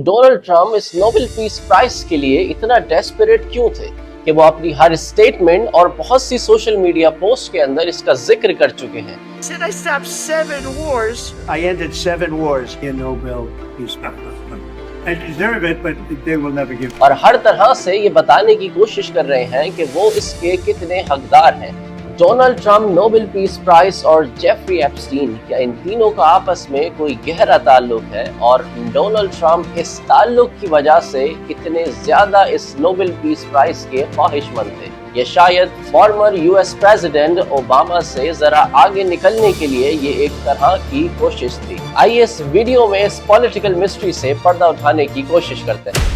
Donald Trump इस Nobel peace prize के लिए इतना डेस्परेट क्यों थे कि वो अपनी हर स्टेटमेंट और बहुत सी सोशल मीडिया पोस्ट के अंदर इसका जिक्र कर चुके हैं। Said I stopped 7 wars. I ended 7 wars in Nobel Peace Prize. I deserve it, but they will never give it. और हर तरह से ये बताने की कोशिश कर रहे हैं कि वो इसके कितने हकदार हैं। Donald Trump, Nobel peace prize और जेफरी एप्स्टीन, क्या इन तीनों का आपस में कोई गहरा ताल्लुक है? और डोनाल्ड ट्रम्प इस ताल्लुक की वजह से कितने ज्यादा इस नोबेल पीस प्राइज के ख्वाहिशमंद थे? ये शायद फॉर्मर यूएस प्रेसिडेंट ओबामा से जरा आगे निकलने के लिए ये एक तरह की कोशिश थी। आइए इस वीडियो में इस पॉलिटिकल मिस्ट्री से पर्दा उठाने की कोशिश करते हैं।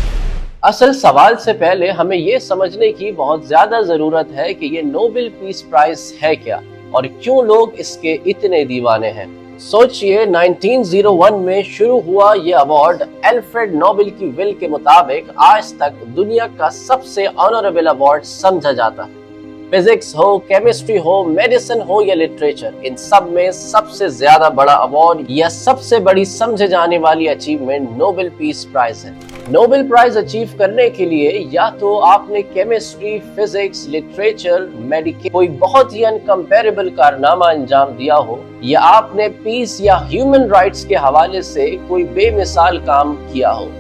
असल सवाल से पहले हमें ये समझने की बहुत ज्यादा जरूरत है कि ये नोबेल पीस प्राइज है क्या और क्यों लोग इसके इतने दीवाने हैं। सोचिए, 1901 में शुरू हुआ ये अवार्ड अल्फ्रेड नोबेल की विल के मुताबिक आज तक दुनिया का सबसे ऑनरेबल अवार्ड समझा जाता है। फिजिक्स हो, केमिस्ट्री हो, मेडिसिन हो या लिटरेचर, इन सब में सबसे ज्यादा बड़ा अवार्ड या सबसे बड़ी समझे जाने वाली अचीवमेंट नोबेल पीस प्राइज है। नोबेल प्राइज अचीव करने के लिए या तो आपने केमिस्ट्री, फिजिक्स, लिटरेचर, मेडिकल कोई बहुत ही अनकम्पेरेबल कारनामा अंजाम दिया हो, या आपने पीस या ह्यूमन राइट्स के हवाले से कोई बेमिसाल काम किया हो।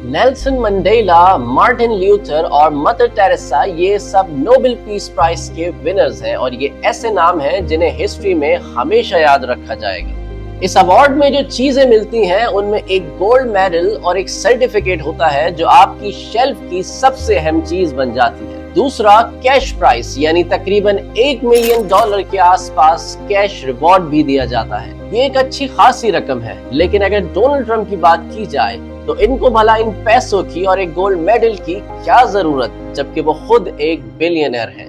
नेल्सन मंडेला, मार्टिन ल्यूथर और मदर टेरेसा ये सब नोबेल पीस प्राइज के विनर्स हैं और ये ऐसे नाम हैं जिन्हें हिस्ट्री में हमेशा याद रखा जाएगा। इस अवार्ड में जो चीजें मिलती हैं उनमें एक गोल्ड मेडल और एक सर्टिफिकेट होता है जो आपकी शेल्फ की सबसे अहम चीज बन जाती है। दूसरा, कैश प्राइस, यानी तकरीबन $1 मिलियन के आसपास कैश रिवॉर्ड भी दिया जाता है। ये एक अच्छी खासी रकम है, लेकिन अगर डोनाल्ड ट्रम्प की बात की जाए तो इनको भला इन पैसों की और एक गोल्ड मेडल की क्या जरूरत, जबकि वो खुद एक बिलियनर है।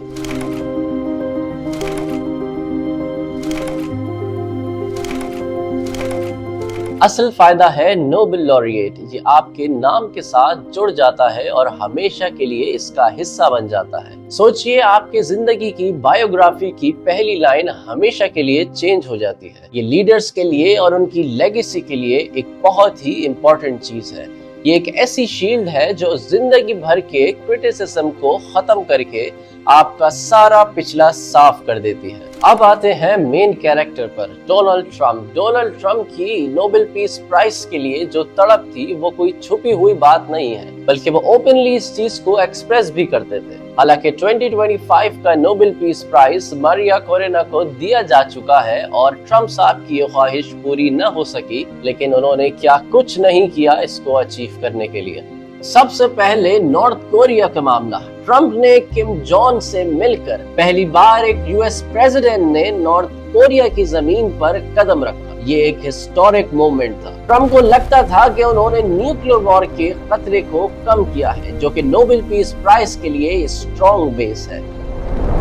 असल फायदा है नोबेल लॉरिएट, ये आपके नाम के साथ जुड़ जाता है और हमेशा के लिए इसका हिस्सा बन जाता है। सोचिए, आपके जिंदगी की बायोग्राफी की पहली लाइन हमेशा के लिए चेंज हो जाती है। ये लीडर्स के लिए और उनकी लेगेसी के लिए एक बहुत ही इम्पोर्टेंट चीज है। ये एक ऐसी शील्ड है जो जिंदगी भर के क्रिटिसिज्म को खत्म करके आपका सारा पिछला साफ कर देती है। अब आते हैं मेन कैरेक्टर पर, डोनाल्ड ट्रम्प। डोनाल्ड ट्रम्प की नोबेल पीस प्राइज के लिए जो तड़प थी वो कोई छुपी हुई बात नहीं है, बल्कि वो ओपनली इस चीज को एक्सप्रेस भी करते थे। हालांकि 2025 का Nobel peace prize Maria Corina को दिया जा चुका है और ट्रम्प साहब की ये ख्वाहिश पूरी न हो सकी, लेकिन उन्होंने क्या कुछ नहीं किया इसको अचीव करने के लिए। सबसे पहले नॉर्थ कोरिया का मामला। ट्रम्प ने किम जोंग से मिलकर पहली बार एक यूएस प्रेसिडेंट ने नॉर्थ कोरिया की जमीन पर कदम रखा। ये एक हिस्टोरिक मोमेंट था। ट्रम्प को लगता था कि उन्होंने न्यूक्लियर वॉर के खतरे को कम किया है, जो कि नोबेल पीस प्राइज के लिए स्ट्रॉन्ग बेस है।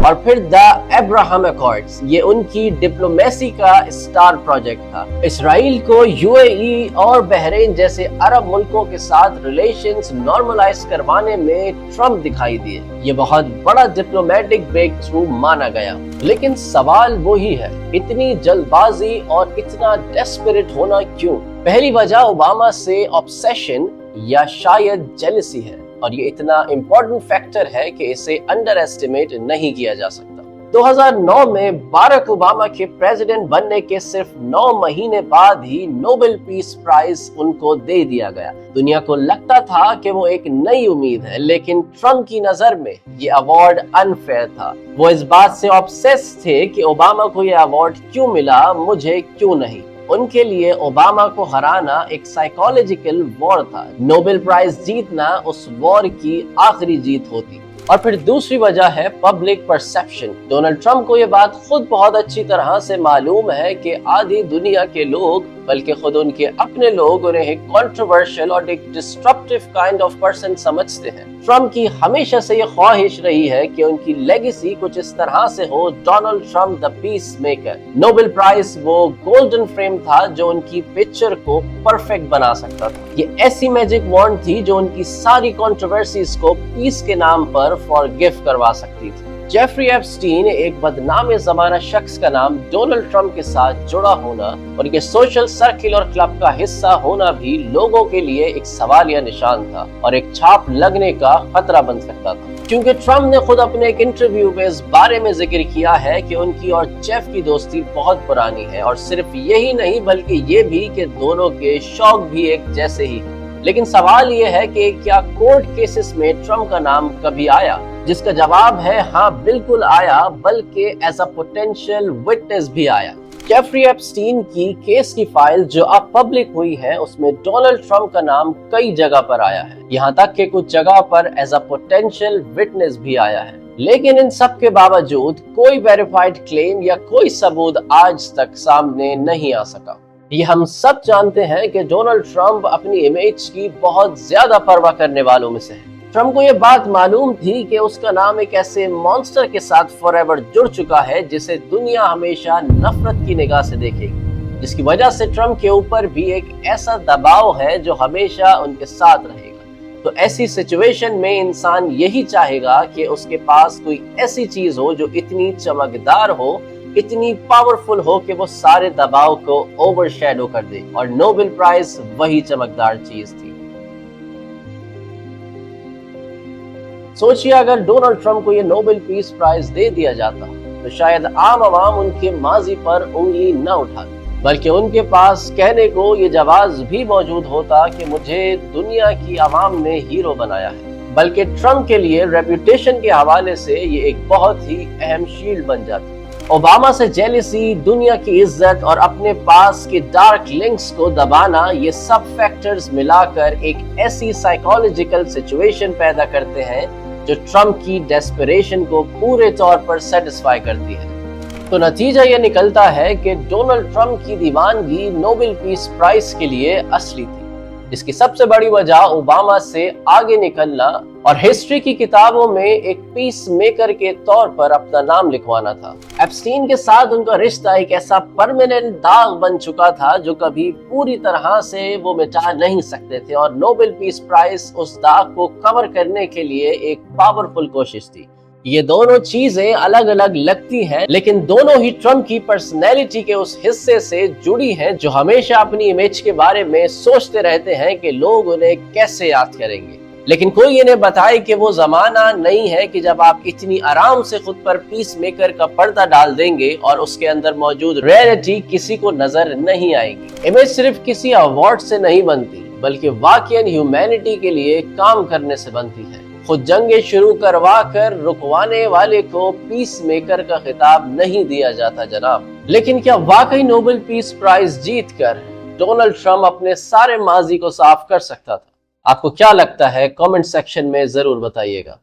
और फिर द अब्राहम अकॉर्ड्स, ये उनकी डिप्लोमेसी का स्टार प्रोजेक्ट था। इसराइल को यूएई और बहरीन जैसे अरब मुल्कों के साथ रिलेशंस नॉर्मलाइज करवाने में ट्रम्प दिखाई दिए। ये बहुत बड़ा डिप्लोमेटिक ब्रेक थ्रू माना गया। लेकिन सवाल वही है, इतनी जल्दबाजी और इतना डेस्परेट होना क्यों? पहली वजह ओबामा से ऑब्सेशन या शायद जेलसी है, और ये इतना इम्पोर्टेंट फैक्टर है कि इसे अंडर एस्टिमेट नहीं किया जा सकता। 2009 में बाराक ओबामा के प्रेसिडेंट बनने के सिर्फ 9 महीने बाद ही नोबेल पीस प्राइज उनको दे दिया गया। दुनिया को लगता था कि वो एक नई उम्मीद है, लेकिन ट्रम्प की नजर में ये अवार्ड अनफेयर था। वो इस बात से ऑब्सेस थे कि ओबामा को ये अवार्ड क्यों मिला, मुझे क्यों नहीं। उनके लिए ओबामा को हराना एक साइकोलॉजिकल वॉर था। नोबेल प्राइज जीतना उस वॉर की आखिरी जीत होती। और फिर दूसरी वजह है पब्लिक परसेप्शन। डोनाल्ड ट्रम्प को ये बात खुद बहुत अच्छी तरह से मालूम है कि आधी दुनिया के लोग, बल्कि खुद उनके अपने लोग, उन्हें एक कंट्रोवर्शियल और एक डिस्ट्रप्टिव काइंड ऑफ पर्सन समझते हैं। ट्रम्प की हमेशा से ये ख्वाहिश रही है कि उनकी लेगेसी कुछ इस तरह से हो, Donald Trump the peace maker. Nobel prize वो गोल्डन फ्रेम था जो उनकी पिक्चर को परफेक्ट बना सकता था। ये ऐसी मैजिक वॉन्ड थी जो उनकी सारी कंट्रोवर्सीज को पीस के नाम पर फॉरगिव करवा सकती थी। जेफरी एप्स्टीन, एक बदनाम ज़माना शख्स का नाम डोनाल्ड ट्रंप के साथ जुड़ा होना और उनके सोशल सर्किल और क्लब का हिस्सा होना भी लोगों के लिए एक सवालिया निशान था और एक छाप लगने का खतरा बन सकता था, क्योंकि ट्रंप ने खुद अपने एक इंटरव्यू में इस बारे में जिक्र किया है कि उनकी और जेफ की दोस्ती बहुत पुरानी है, और सिर्फ यही नहीं बल्कि ये भी कि दोनों के शौक भी एक जैसे ही हैं। लेकिन सवाल ये है कि क्या कोर्ट केसेस में ट्रंप का नाम कभी आया? जिसका जवाब है हाँ, बिल्कुल आया, बल्कि एज अ पोटेंशियल विटनेस भी आया। जेफरी एप्स्टीन की केस की फाइल जो अब पब्लिक हुई है, उसमें डोनाल्ड ट्रंप का नाम कई जगह पर आया है, यहाँ तक कि कुछ जगह पर एज अ पोटेंशियल विटनेस भी आया है। लेकिन इन सब के बावजूद कोई वेरीफाइड क्लेम या कोई सबूत आज तक सामने नहीं आ सका। ये हम सब जानते हैं कि डोनाल्ड ट्रंप अपनी इमेज की बहुत ज्यादा परवाह करने वालों में से है। ट्रंप को ये बात मालूम थी कि उसका नाम एक ऐसे मॉन्स्टर के साथ फॉरएवर जुड़ चुका है जिसे दुनिया हमेशा नफरत की निगाह से देखेगी, जिसकी वजह से ट्रंप के ऊपर भी एक ऐसा दबाव है जो हमेशा उनके साथ रहेगा। तो ऐसी सिचुएशन में इंसान यही चाहेगा कि उसके पास कोई ऐसी चीज हो जो इतनी चमकदार हो, इतनी पावरफुल हो कि वो सारे दबाव को ओवरशैडो कर दे, और नोबेल प्राइज वही चमकदार चीज थी। सोचिए, अगर डोनाल्ड ट्रंप को ये नोबेल पीस प्राइज दे दिया जाता तो शायद आम आवाम उनके माजी पर उंगली न उठाती, बल्कि उनके पास कहने को ये जवाब भी मौजूद होता कि मुझे दुनिया की आवाम ने हीरो बनाया है। बल्कि ट्रंप के लिए रेपुटेशन के हवाले से ये एक बहुत ही अहम शील्ड बन जाती। ओबामा से जेलिसी, दुनिया की इज्जत और अपने पास के डार्क लिंक्स को दबाना, ये सब फैक्टर्स मिलाकर एक ऐसी साइकोलॉजिकल सिचुएशन पैदा करते हैं जो ट्रंप की डेस्परेशन को पूरे तौर पर सेटिस्फाई करती है। तो नतीजा ये निकलता है कि डोनाल्ड ट्रंप की दीवानगी नोबेल पीस प्राइज के लिए असली थी, जिसकी सबसे बड़ी वजह ओबामा से आगे निकलना और हिस्ट्री की किताबों में एक पीस मेकर के तौर पर अपना नाम लिखवाना था। एप्स्टीन के साथ उनका रिश्ता एक ऐसा परमानेंट दाग बन चुका था जो कभी पूरी तरह से वो मिटा नहीं सकते थे, और नोबेल पीस प्राइज उस दाग को कवर करने के लिए एक पावरफुल कोशिश थी। ये दोनों चीजें अलग अलग लगती हैं, लेकिन दोनों ही ट्रंप की पर्सनैलिटी के उस हिस्से से जुड़ी हैं जो हमेशा अपनी इमेज के बारे में सोचते रहते हैं कि लोग उन्हें कैसे याद करेंगे। लेकिन कोई इन्हें बताए कि वो जमाना नहीं है कि जब आप इतनी आराम से खुद पर पीस मेकर का पर्दा डाल देंगे और उसके अंदर मौजूद रियलिटी किसी को नजर नहीं आएगी। इमेज सिर्फ किसी अवार्ड से नहीं बनती, बल्कि वाकई ह्यूमैनिटी के लिए काम करने से बनती है। खुद जंगे शुरू करवा कर रुकवाने वाले को पीस मेकर का खिताब नहीं दिया जाता जनाब। लेकिन क्या वाकई नोबेल पीस प्राइज जीत कर डोनाल्ड ट्रंप अपने सारे माजी को साफ कर सकता था? आपको क्या लगता है? कमेंट सेक्शन में जरूर बताइएगा।